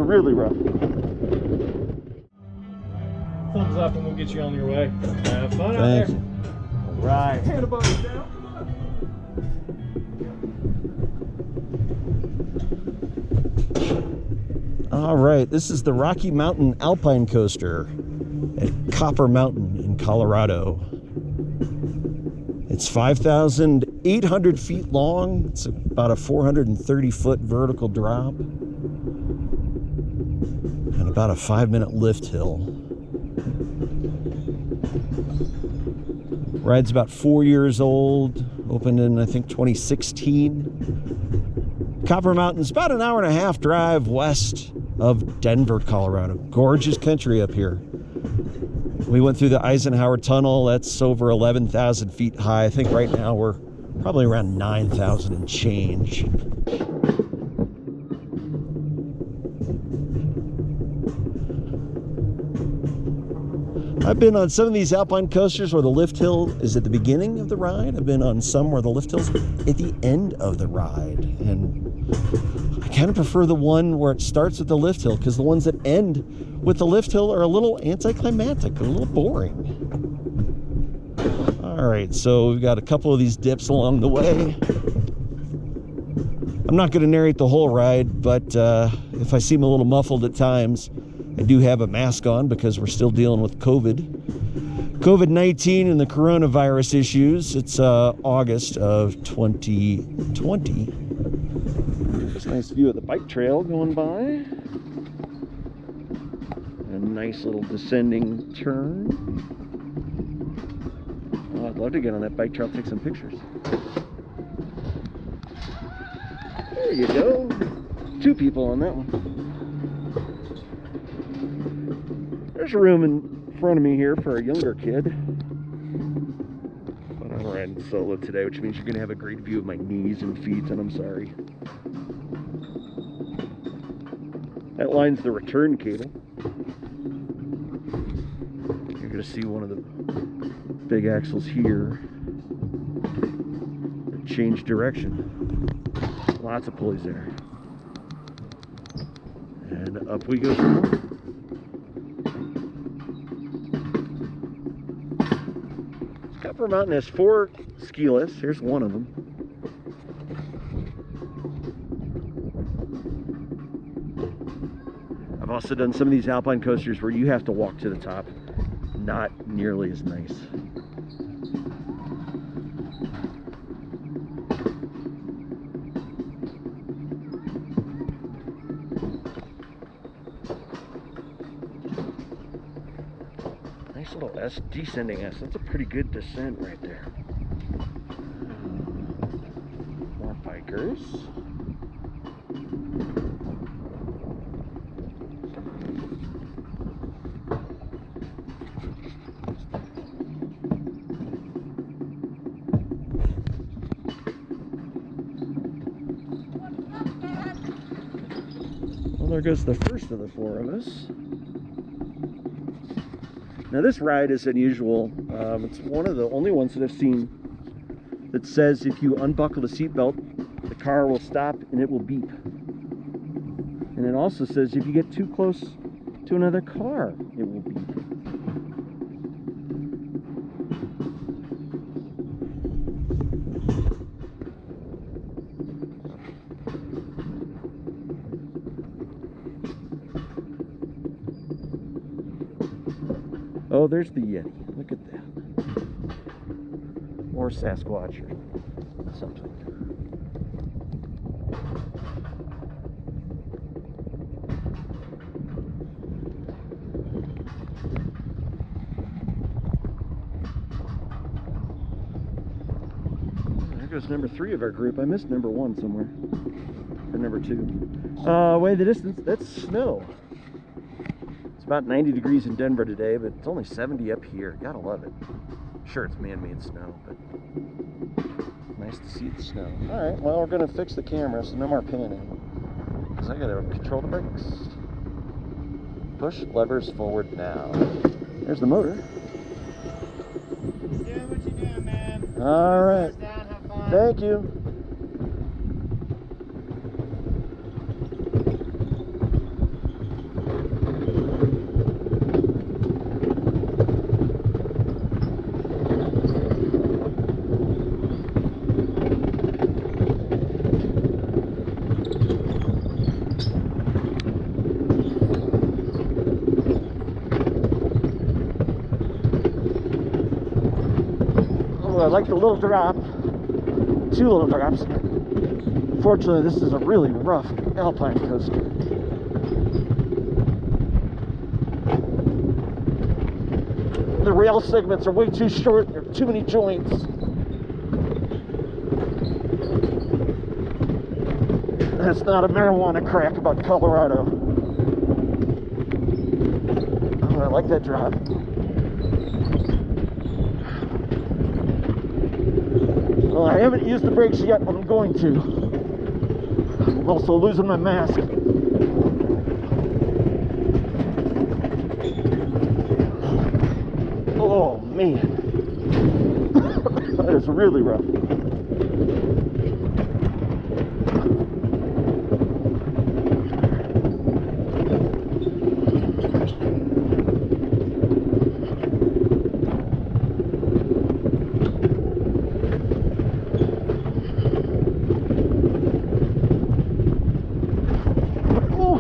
really rough. Thumbs up and we'll get you on your way. Have fun out Thanks. there. All right. Handlebars down. All right, this is the Rocky Mountain Alpine Coaster at Copper Mountain in Colorado. It's 5,800 feet long. It's about a 430-foot vertical drop and about a 5-minute lift hill. Ride's about 4 years old, opened in, I think, 2016. Copper Mountain's about an hour and a half drive west of Denver, Colorado. Gorgeous country up here. We went through the Eisenhower Tunnel. That's over 11,000 feet high. I think right now we're probably around 9,000 and change. I've been on some of these alpine coasters where the lift hill is at the beginning of the ride. I've been on some where the lift hill's at the end of the ride. And I kind of prefer the one where it starts with the lift hill, because the ones that end with the lift hill are a little anticlimactic, a little boring. All right, so we've got a couple of these dips along the way. I'm not going to narrate the whole ride, but if I seem a little muffled at times, I do have a mask on because we're still dealing with COVID-19 and the coronavirus issues. It's August of 2020. There's a nice view of the bike trail going by. A nice little descending turn. Oh, I'd love to get on that bike trail, take some pictures. There you go. 2 people on that one. There's a room in front of me here for a younger kid. But I'm riding solo today, which means you're going to have a great view of my knees and feet, and I'm sorry. That line's the return cable. You're going to see one of the big axles here that change direction. Lots of pulleys there. And up we go some more. Copper Mountain has 4 ski lifts. Here's one of them. I've also done some of these alpine coasters where you have to walk to the top. Not nearly as nice. Nice little descending S. That's a pretty good descent right there. More bikers. Well, there goes the first of the 4 of us. Now this ride is unusual. It's one of the only ones that I've seen that says if you unbuckle the seatbelt, the car will stop and it will beep. And it also says if you get too close to another car, it will beep. Oh, there's the Yeti. Look at that. Or Sasquatch or something. There goes number 3 of our group. I missed number 1 somewhere. Or number 2. Away the distance, that's snow. It's about 90 degrees in Denver today, but it's only 70 up here. Gotta love it. Sure, it's man-made snow, but nice to see the snow. All right, well, we're gonna fix the camera, so no more panning, because I gotta control the brakes. Push levers forward now. There's the motor. Doing what you doing, man. All right. Down, have fun. Thank you. I like the little drop. 2 little drops. Fortunately, this is a really rough alpine coaster. The rail segments are way too short. There are too many joints. That's not a marijuana crack about Colorado. Oh, I like that drop. Well, I haven't used the brakes yet, but I'm going to. I'm also losing my mask. Oh, man. That is really rough.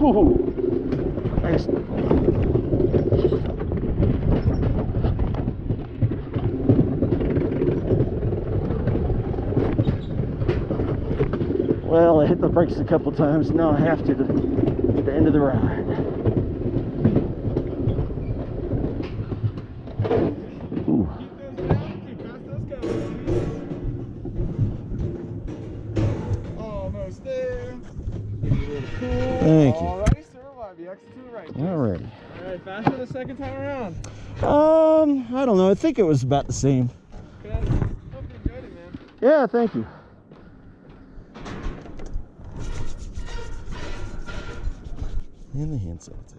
Ooh, nice. Well, I hit the brakes a couple times. Now I have to at the end of the ride. Ooh. Almost there. Thank you. Alrighty, sir. We'll be exit to the right. Alright. Alright, faster the second time around. I don't know. I think it was about the same. Good. Hope you enjoyed it, man. Yeah, thank you. And the handsets.